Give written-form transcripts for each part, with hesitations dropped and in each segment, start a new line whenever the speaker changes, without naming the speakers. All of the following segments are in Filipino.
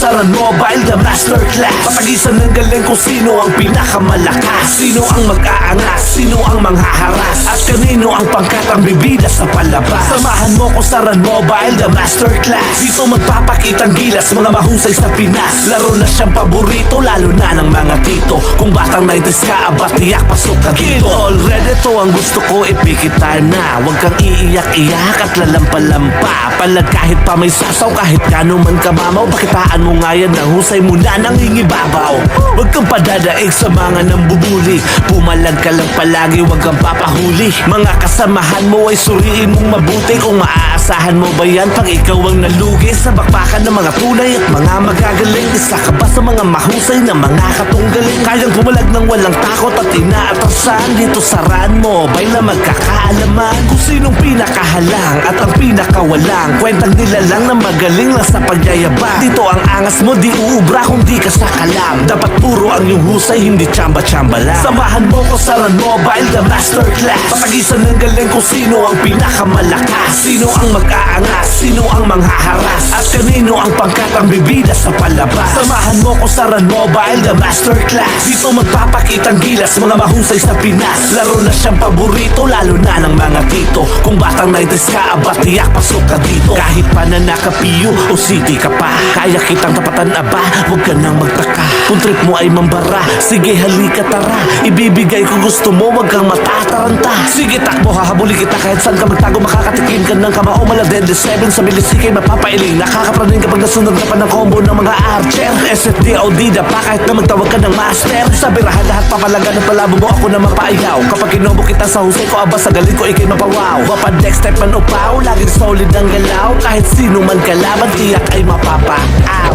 Saran Mobile, the masterclass. Patagisan ng galing kung sino ang pinakamalakas, sino ang mag-aangas, sino ang manghaharas, at kanino ang pangkat ang bibida sa palabas. Samahan mo ko Saran Mobile, the masterclass. Dito magpapakitang gilas, mga mahusay sa Pinas. Laro na siyang paborito, lalo na ng mga tito. Kung batang 90s ka, aba tiyak pasok ka dito. Already to ang gusto ko, ipikit time na. Huwag kang iiyak-iyak at lalampa-lampa. Palad kahit pa may sasaw, kahit kano man kamamaw. Pakitaan mo nga yan, ang husay mo na nangingibabaw. Huwag kang padadaig sa mga nambubuli. Pumalag ka lang palagi, huwag kang papahuli. Mga kasamahan mo ay suriin mong mabuti. Kung maaasahan mo ba yan pag ikaw ang nalugi sa bakbakan ng mga tunay at mga magagaling. Isa ka ba sa mga mahusay na mga katunggaling? Kayang pumalag ng walang takot at inaatrasan. Dito Saran Mobile na magkakaalaman kung sinong pinakahalang at ang pinakawalang. Kwentang nila lang na magaling lang sa pagyayabang. Dito ang angas mo di uubra kung di ka sa kalam. Dapat puro ang iyong husay, hindi tsamba-tsamba lang. Samahan mo ko Saran Mobile, the masterclass. Patagisan ng galing kung sino ang pinakamalakas, sino ang mag-aangas, sino ang manghaharas, at kanino ang pangkat ang bibida sa palabas. Samahan mo ko Saran Mobile, the masterclass. Dito magpapakitang gilas, mga mahusay sa Pinas. Laro na siyang paborito, lalo na ng mga tito. Kung batang 90s ka, aba tiyak pasok ka dito. Kahit pa na nakapiyo o city ka pa, kaya kitang tapatan aba, huwag ka nang magtaka. Kung trip mo ay mambara, sige halika tara. Ibibigay ko gusto mo, wag kang matataranta. Sige takbo, hahabulin kita kahit saan ka magtago. Makakatikim ka ng kamao, maladende 7 sa milisikay mapapailing. Nakakapraning kapag nasunod ka pa ng combo ng mga archer. SFDOD pa kahit na magtawag ka ng master. Sa birahan lahat papalagan at palabo mo ako na mapaiyaw. Kapag kinobo kita sa husay ko, aba sa galing ko ikay mapawaw. Wapad next step man upaw, laging solid ang galaw. Kahit sino man kalaban, tiyak ay mapapaaw.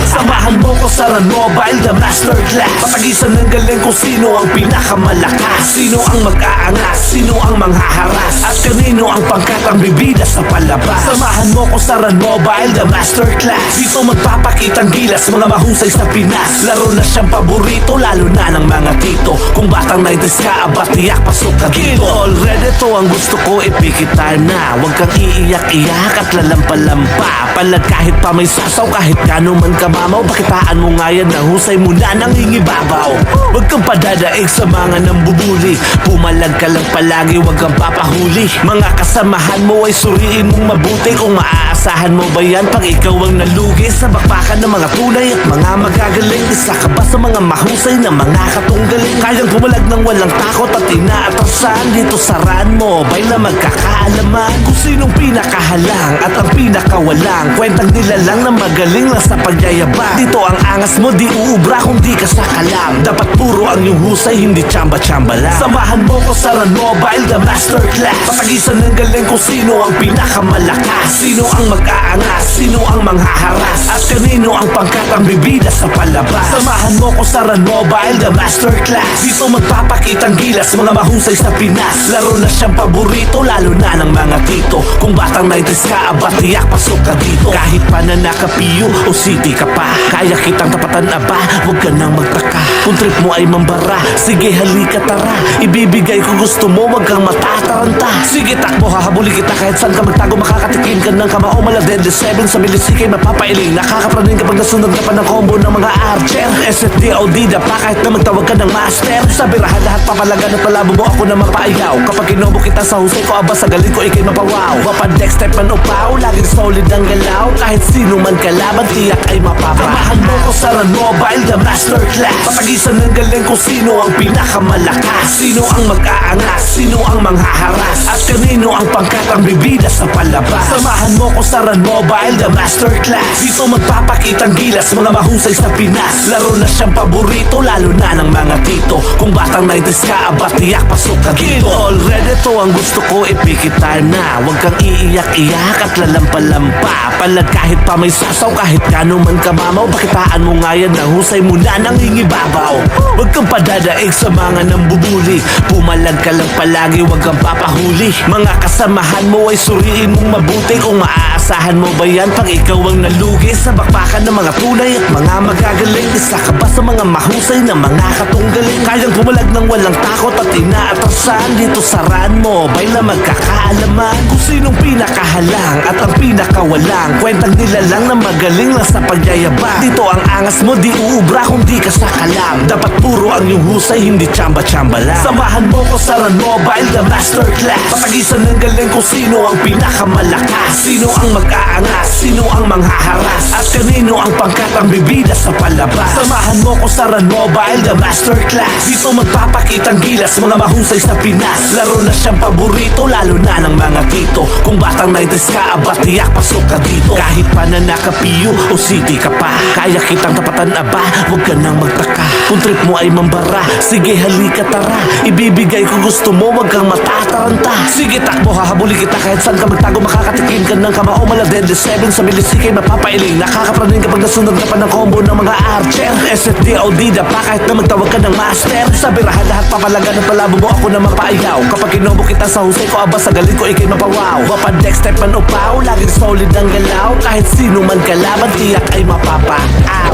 Samahan mo ko Saran Mobile, the masterclass. Patagisan ng galing kung sino ang pinakamalakas, sino ang mag-aangas, sino ang manghaharas, at kanino ang pangkat ang bibida sa palabas. Samahan mo ko Saran Mobile, the masterclass. Dito magpapakitang gilas, mga mahusay sa Pinas. Laro na siyang paborito, lalo na ng mga tito. Kung batang 90s ka, aba tiyak pasok ka dito. Already to ang gusto ko, ipikit time na. Huwag kang iiyak-iyak at lalampa-lampa. Palad kahit pa may sasaw, kahit kano man kamamaw. Pakitaan mo nga yan, ang husay mo na nangingibabaw. Huwag kang padadaig sa mga nambubuli. Pumalag ka lang palagi, huwag kang papahuli. Mga kasamahan mo ay suriin mong mabuti. Kung maaasahan mo ba yan pag ikaw ang nalugi sa bakbakan ng mga tunay at mga magagaling. Isa ka ba sa mga mahusay na mga katunggaling? Kayang pumalag ng walang takot at inaatrasan. Dito Saran Mobile na magkakaalaman kung sinong pinakahalang at ang pinakawalang. Kwentang nila lang na magaling lang sa pagyayabang. Dito ang angas mo di uubra kung di ka sa kalam. Dapat puro ang iyong husay, hindi tsamba-tsamba lang. Samahan mo ko Saran Mobile, the masterclass. Patagisan ng galing kung sino ang pinakamalakas, sino ang mag-aangas, sino ang manghaharas, at kanino ang pangkat ang bibida sa palabas. Samahan mo ko Saran Mobile, the masterclass. Dito magpapakitang gilas, mga mahusay sa Pinas. Laro na siyang paborito, lalo na ng mga tito. Kung batang 90s ka, aba tiyak pasok ka dito. Kahit pa na nakapiyo o city ka pa, kaya kitang tapatan aba, huwag ka nang magtaka. Kung trip mo ay mambara, sige halika tara. Ibibigay ko gusto mo, wag kang matataranta. Sige takbo, hahabulin kita kahit saan ka magtago. Makakatikim ka ng kamao, maladende 7 sa milisikay mapapailing. Nakakapraning kapag nasunod ka pa ng combo ng mga archer. SFDOD pa kahit na magtawag ka ng master. Sa birahan lahat papalagan at palabo mo ako na mapaiyaw. Kapag kinobo kita sa husay ko, aba sa galing ko ikay mapawaw. Wapad next step man upaw, laging solid ang galaw. Kahit sino man kalaban, tiyak ay mapapa. Samahan mo ko Saran Mobile, the masterclass. Patagisan ng galing kung sino ang pinakamalakas, sino ang mag-aangas, sino ang manghaharas, at kanino ang pangkat ang bibida sa palabas. Samahan mo ko Saran Mobile, the masterclass. Dito magpapakitang gilas, mga mahusay sa Pinas. Laro na siyang paborito, lalo na ng mga tito. Kung batang 90s ka, aba tiyak pasok ka dito. Already to ang gusto ko, ipikit time na. Huwag kang iiyak-iyak at lalampa-lampa. Palad kahit pa may sasaw, kahit kano man kamamaw. Pakitaan mo nga yan, ang husay mo na nangingibabaw. Huwag kang padadaig sa mga nambubuli. Pumalag ka lang palagi, huwag kang papahuli. Mga kasamahan mo ay suriin mong mabuti. Kung maaasahan mo ba yan pag ikaw ang nalugi sa bakbakan ng mga tunay at mga magagaling? Isa ka ba sa mga mahusay na mga katunggaling? Kayang pumalag ng walang takot at inaatrasan. Dito sa Run Mobile na magkakaalaman kung sinong pinakahalang at ang pinakawalang. Kwentang nila lang na magaling lang sa pagyayabang. Dito ang angas mo di uubra kung di ka sa kalam. Dapat puro ang iyong husay, hindi tsamba-tsamba lang. Samahan mo ko sa Run Mobile, the masterclass. Patagisan ng galing kung sino ang pinakamalakas, sino ang mag-aangas, sino ang manghaharas, at kanino ang pangkat ang bibida sa palabas. Samahan mo ko sa Run Mobile, the masterclass. Dito magpapakitang gilas, mga mahusay sa Pinas. Laro na siyang paborito, lalo na ng mga tito. Kung batang 90s ka, aba tiyak pasok ka dito. Kahit pa na naka-PU o city ka pa, kaya kitang tapatan aba, huwag ka nang magtaka. Kung trip mo ay mambara, sige halika tara. Ibibigay ko gusto mo, wag kang matataranta. Sige takbo, hahabuli kita kahit saan ka magtago. Makakatikim ka ng kamao, maladed 7 sa milisikay mapapailing. Nakakapraning kapag nasunod ka pa ng combo ng mga archer. SFDOD pa kahit na magtawag ka ng master. Sa birahan lahat papalagan at palabo mo ako na mapaayaw. Kapag kinobo kita sa husay ko, aba sa galing ko ikay mapawaw. Wapad next step man upaw, laging solid ang galaw. Kahit sino man kalaban, tiyak ay mapapaaw.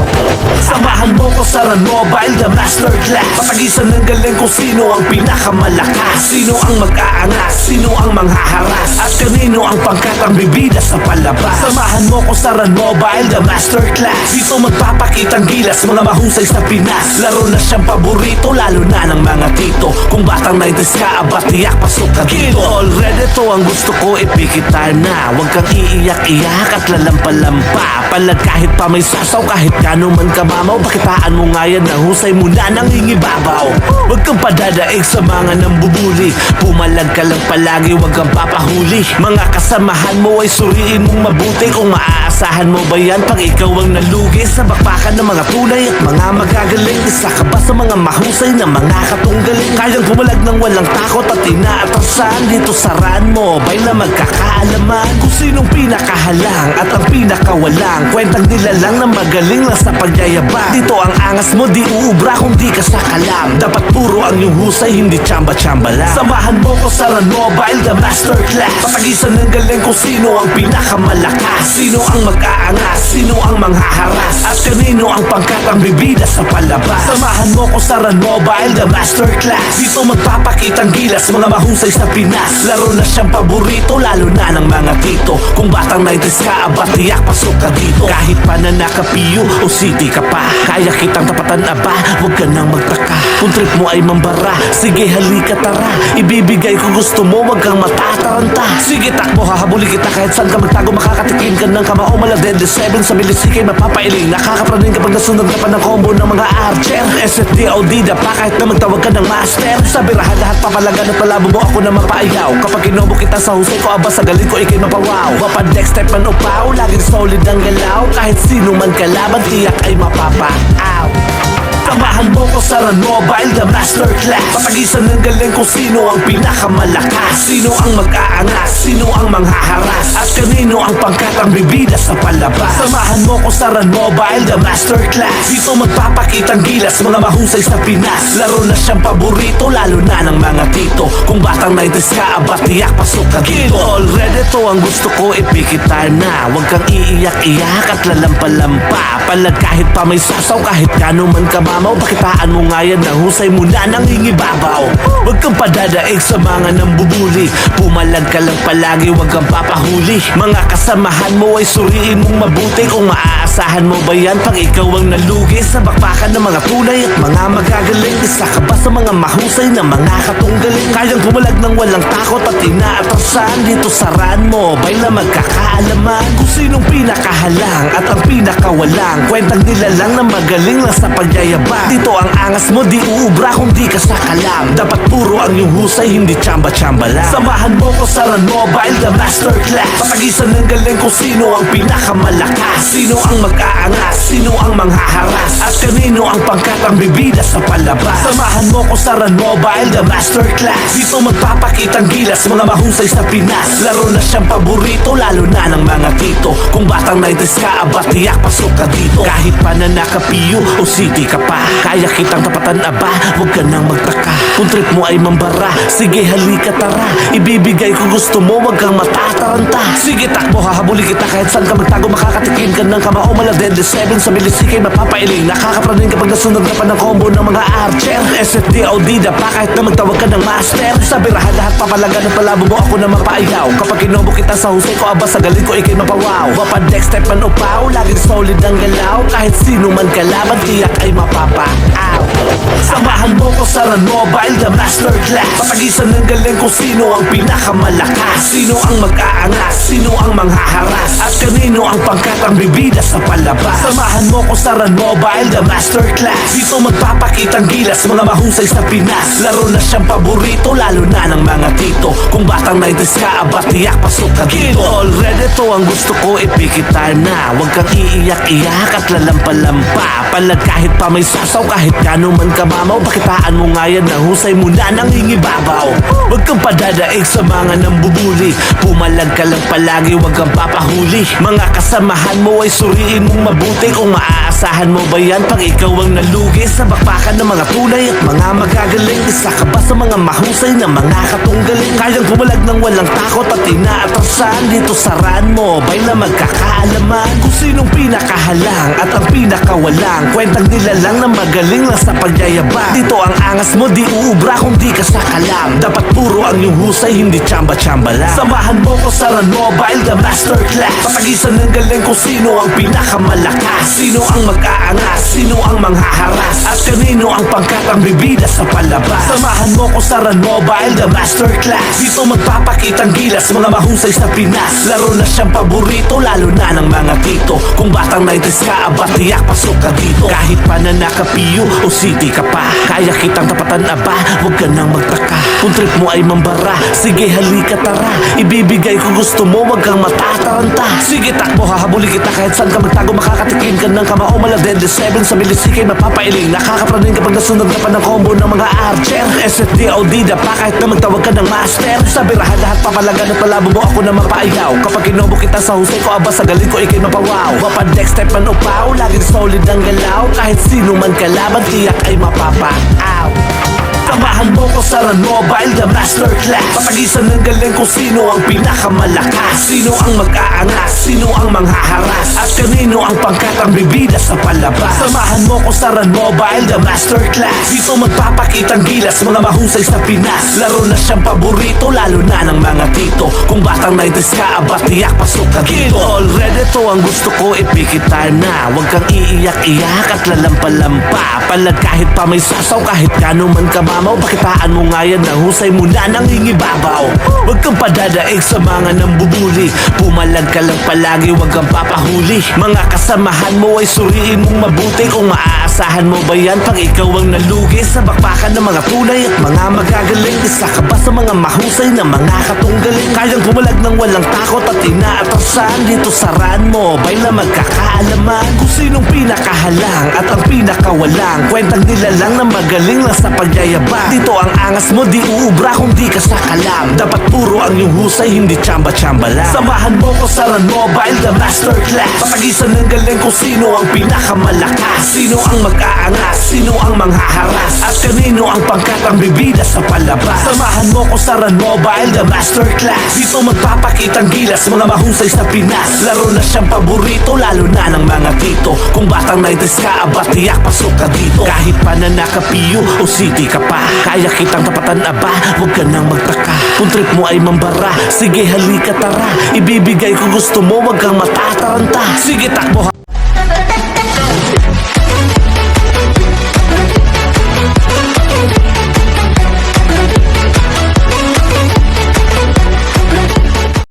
Samahan mo ko sa Run Mobile, the masterclass. Patagisan ng galing kung sino ang pinakamalakas, sino ang mag-aangas, sino ang manghaharas, at kanino ang pangkat ang bibida sa palabas. Samahan mo ko sa Run Mobile, the masterclass. Dito magpapakitang gilas, mga mahusay sa Pinas. Laro na siyang paborito, lalo na ng mga tito. Kung batang 90s ka, aba tiyak pasok ka dito. Already to ang gusto ko, ipikit time na. Huwag kang iiyak-iyak at lalampa-lampa. Palag kahit pa may sasaw, kahit kano man kamamaw. Pakitaan mo nga yan, ang husay mo na nangingibabaw. Huwag kang padadaig sa mga nambubuli. Pumalag ka lang palagi, huwag kang papahuli. Mga kasamahan mo ay suriin mong mabuti. Kung maaasahan mo ba yan pag ikaw ang nalugi sa bakbakan ng mga tunay at mga magagaling? Isa ka ba sa mga mahusay na mga katunggaling? Kayang pumalag ng walang takot at inaatrasan. Dito sa Run Mobile na magkakaalaman kung sinong pinakahalang at ang pinakawalang. Kwentang nila lang na magaling lang sa pagyayabang. Dito ang angas mo di uubra kung di ka sa kalam. Dapat puro ang iyong husay, hindi tsamba-tsamba lang. Samahan mo ko sa Run Mobile, the masterclass. Patagisan ng galing kung sino ang pinakamalakas, sino ang mag-aangas, sino ang manghaharas, at kanino ang pangkat ang bibida sa palabas. Samahan mo ko sa Run Mobile, the masterclass. Dito magpapakitang gilas, mga mahusay sa Pinas. Laro na siyang paborito, lalo na ng mga tito. Kung batang 90s ka, aba tiyak pasok ka dito. Kahit pa na naka-PU o city ka pa, kaya kitang tapatan aba, huwag ka nang magtaka. Kung trip mo ay mambara, sige halika tara. Ibibigay ko gusto mo, wag kang matataranta. Sige takbo, hahabuli kita kahit saan ka magtago. Makakatikim ka ng kamao, maladed 7 sa milisikay mapapailing. Nakakapraning kapag nasunod ka pa ng combo ng mga archer. SFDOD pa kahit na magtawag ka ng master. Sa birahan lahat papalagan at palabo mo ako na mapaayaw. Kapag kinobo kita sa husay ko, aba sa galing ko ikay mapawaw. Wapad next step man upaw, laging solid ang galaw. Kahit sino man kalaban, tiyak ay mapapaaw. Samahan mo ko sa Run Mobile, the masterclass. Patagisan ng galing kung sino ang pinakamalakas, sino ang mag-aangas, sino ang manghaharas, at kanino ang pangkat ang bibida sa palabas. Samahan mo ko sa Run Mobile, the masterclass. Dito magpapakitang gilas, mga mahusay sa Pinas. Laro na siyang paborito, lalo na ng mga tito. Kung batang 90s ka, aba tiyak pasok ka dito. Already to ang gusto ko, ipikit time na. Huwag kang iiyak-iyak at lalampa-lampa. Palag kahit pa may sasaw, kahit kano man kamamaw. Pakitaan mo nga yan, ang husay mo na nangingibabaw. Huwag kang padadaig sa mga nambubuli. Pumalag ka lang palagi, huwag kang papahuli. Mga kasamahan mo ay suriin mong mabuti. Kung maaasahan mo ba yan pag ikaw ang nalugi sa bakbakan ng mga tunay at mga magagaling? Isa ka ba sa mga mahusay na mga katunggaling? Kayang pumalag ng walang takot at inaatrasan. Dito sa Run Mobile na magkakaalaman kung sinong pinakahalang at ang pinakawalang. Kwentang nila lang na magaling lang sa pagyayabang. Dito ang angas mo di uubra kung di ka sa kalam. Dapat puro ang iyong husay, hindi tsamba-tsamba lang. Samahan mo ko sa Run Mobile, the masterclass. Patagisan ng galing kung sino ang pinakamalakas, sino ang mag-aangas, sino ang manghaharas, at kanino ang pangkat ang bibida sa palabas. Samahan mo ko sa Run Mobile, the masterclass. Dito magpapakitang gilas, mga mahusay sa Pinas. Laro na siyang paborito, lalo na ng mga tito. Kung batang 90s ka, aba tiyak pasok ka dito. Kahit pa na naka-PU o city ka pa, pa, kaya kitang tapatan aba, huwag ka nang magtaka. Kung trip mo ay mambara, sige halika tara. Ibibigay ko gusto mo, huwag kang matataranta. Sige takbo, hahabulin kita kahit saan ka magtago. Makakatikim ka ng kamao, maladende 7 sa bilisikay mapapailing. Nakakapraning kapag nasunod ka pa ng combo ng mga archer. SFDOD da pa kahit na magtawag ka ng master. Sa birahan lahat papalagan at palabo mo ako na mapaayaw. Kapag kinobo kita sa husay ko, aba sa galing ko ikay mapawaw. Wapadex type man upaw, laging solid ang galaw. Kahit sino man kalaban, tiyak ay mapapaaw. Samahan mo ko sa Run Mobile, the masterclass. Patagisan ng galing kung sino ang pinakamalakas. Sino ang mag-aangas, sino ang manghaharas, at kanino ang pangkat ang bibida sa palabas. Samahan mo ko sa Run Mobile, the masterclass. Dito magpapakitang gilas, mga mahusay sa Pinas. Laro na siyang paborito, lalo na ng mga tito. Kung batang 90s ka, aba tiyak pasok ka dito. Already to ang gusto ko, ipikit time na. Huwag kang iiyak-iyak at lalampa-lampa. Palag kahit pa may sasaw, kahit kano man kamamaw. Pakitaan mo nga yan, ang husay mo na nangingibabaw. Huwag kang padadaig sa mga nambubuli. Pumalag ka lang palagi, huwag kang papahuli. Mga kasamahan mo ay suriin mong mabuti. Kung maaasahan mo ba yan pag ikaw ang nalugi sa bakbakan ng mga tunay at mga magagaling. Isa ka ba sa mga mahusay na mga katunggaling? Kayang pumalag ng walang takot at inaatrasan. Dito sa Run Mobile na magkakaalaman kung sinong pinakahalang at ang pinakawalang. Kwentang nila lang na magaling lang sa pagyayabang. Dito ang angas mo di uubra kung di ka sa kalam. Dapat puro ang iyong husay, hindi tsamba-tsamba lang. Samahan mo ko sa Run Mobile, the masterclass. Patagisan ng galing kung sino ang pinakamalakas. Sino ang mag-aangas, sino ang manghaharas, at kanino ang pangkat ang bibida sa palabas. Samahan mo ko sa Run Mobile, the masterclass. Dito magpapakitang gilas, mga mahusay sa Pinas. Laro na siyang paborito, lalo na ng mga tito. Kung batang 90s ka, aba tiyak pasok ka dito. Kahit pa na naka-PU o city ka pa, kaya kitang tapatan aba, huwag ka nang magtaka. Kung trip mo ay mambara, sige halika tara. Ibibigay ko gusto mo, huwag kang matataranta. Sige takbo, hahabulin kita kahit saan ka magtago. Makakatikim ka ng kamao, maladende 7 sa bilisikay mapapailing. Nakakapraning kapag nasunod ka pa ng combo ng mga archer. SFDOD da pa kahit na magtawag ka ng master. Sa birahan lahat papalagan at palabo mo ako na mapaayaw. Kapag kinobo kita sa husay ko, aba sa galing ko ikay mapawaw. Wapadex type man upaw, laging solid ang galaw. Kahit sino man kalaban, tiyak ay mapapaaw. Samahan mo ko sa Run Mobile, the masterclass. Patagisan ng galing kung sino ang pinakamalakas. Sino ang mag-aangas, sino ang manghaharas, at kanino ang pangkat ang bibida sa palabas. Samahan mo ko sa Run Mobile, the masterclass. Dito magpapakitang gilas, mga mahusay sa Pinas. Laro na siyang paborito, lalo na ng mga tito. Kung batang 90s ka, aba tiyak pasok ka dito. Already to ang gusto ko, ipikit time na. Huwag kang iiyak-iyak at lalampa-lampa. Palag kahit pa may sasaw, kahit kano man kamamaw. Pakitaan mo nga yan, ang husay mo na nangingibabaw. Huwag kang padadaig sa mga nambubuli. Pumalag ka lang palagi, huwag kang papahuli. Mga kasamahan mo ay suriin mong mabuti. Kung maaasahan mo ba yan pag ikaw ang nalugi sa bakbakan ng mga tunay at mga magagaling. Isa ka ba sa mga mahusay na mga katunggaling? Kayang pumalag ng walang takot at inaatrasan. Dito sa Run Mobile na magkakaalaman kung sinong pinakahalang at ang pinakawalang. Kwentang nila lang na magaling lang sa pagyayabang. Dito ang angas mo, di uubra kung di ka sa kalam. Dapat puro ang iyong husay, hindi tsamba-tsamba lang. Samahan mo ko sa Run Mobile, the masterclass. Patagisan ng galing kung sino ang pinakamalakas. Sino ang mag-aangas, sino ang manghaharas, at kanino ang pangkat ang bibida sa palabas. Samahan mo ko sa Run Mobile, the masterclass. Dito magpapakitang gilas, mga mahusay sa Pinas. Laro na siyang paborito, lalo na ng mga tito. Kung batang 90s ka, aba tiyak pasok ka dito. Kahit pa na naka-PU o city ka pa, kaya kitang tapatan aba, huwag ka nang magtaka. Kung trip mo ay mambara, sige halika tara. Ibibigay ko gusto mo, huwag kang matataranta. Sige takbo.